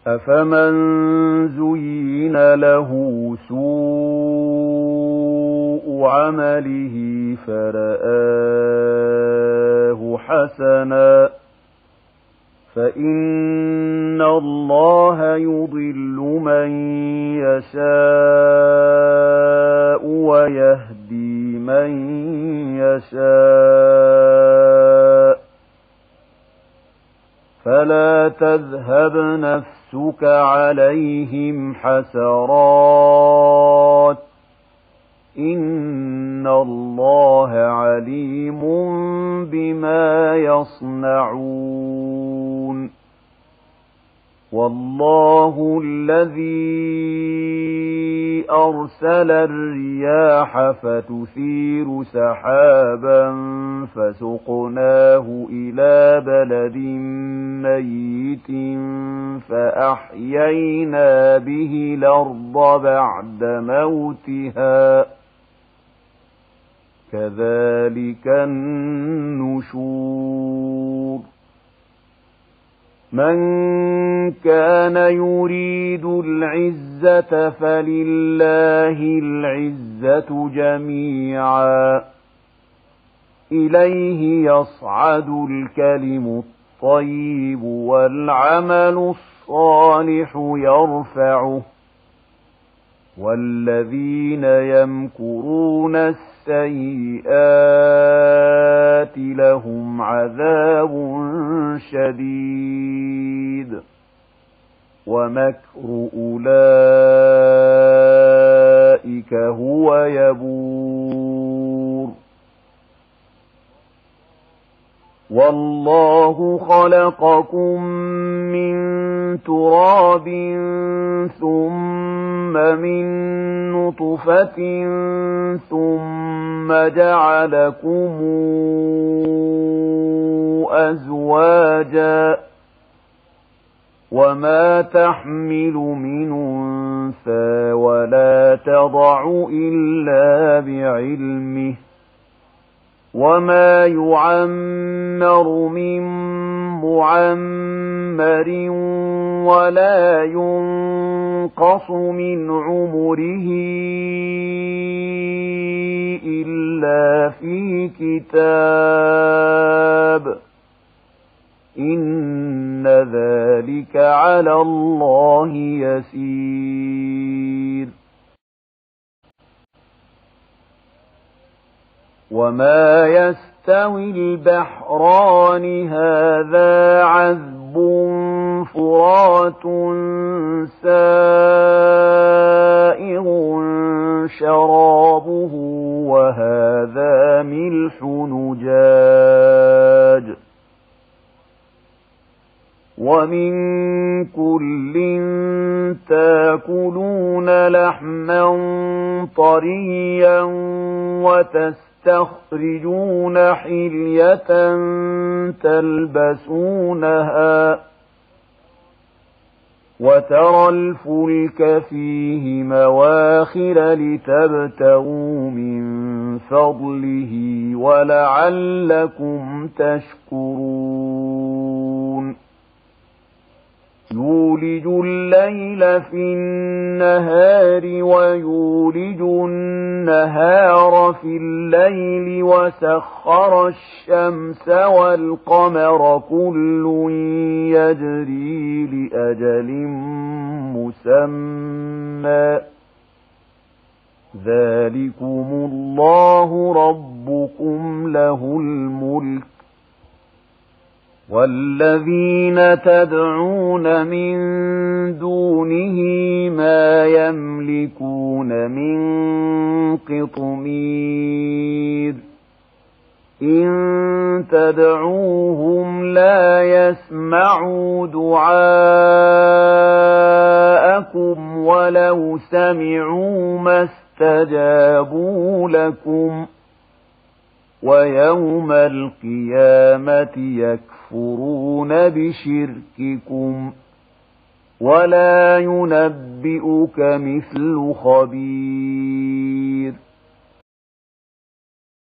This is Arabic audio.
أفمن زين له سوء عمله فرآه حسنا فإن الله يضل من يشاء ويهدي من يشاء فلا تذهب نفسك عليهم حسرات إن الله عليم بما يصنعون والله الذي أرسل الرياح فتثير سحابا فسقناه إلى بلد ميت فأحيينا به الأرض بعد موتها كذلك النشور من كان يريد العزة فلله العزة جميعا إليه يصعد الكلم الطيب والعمل الصالح يرفعه والذين يمكرون السيئات لهم عذاب شديد ومكر أولئك هو يبور والله خلقكم من تراب ثم من نطفة ثم جعلكم أزواجا وما تحمل من أنثى ولا تضع إلا بعلمه وما يعمر من معمر ولا ينقص من عمره إلا في كتاب إن ذلك على الله يسير وما يستوي البحران هذا عذب فرات سائغ شرابه وهذا ملح نجاج ومن كل تاكلون لحما طريا وتستخرجون حلية تلبسونها وترى الفلك فيه مواخر لتبتغوا من فضله ولعلكم تشكرون يولج الليل في النهار ويولج النهار في الليل وسخر الشمس والقمر كل يجري لأجل مسمى ذلكم الله ربكم له الملك والذين تدعون من دونه ما يملكون من قطمير إن تدعوهم لا يسمعوا دعاءكم ولو سمعوا ما استجابوا لكم ويوم القيامة يكفرون بشرككم ولا ينبئك مثل خبير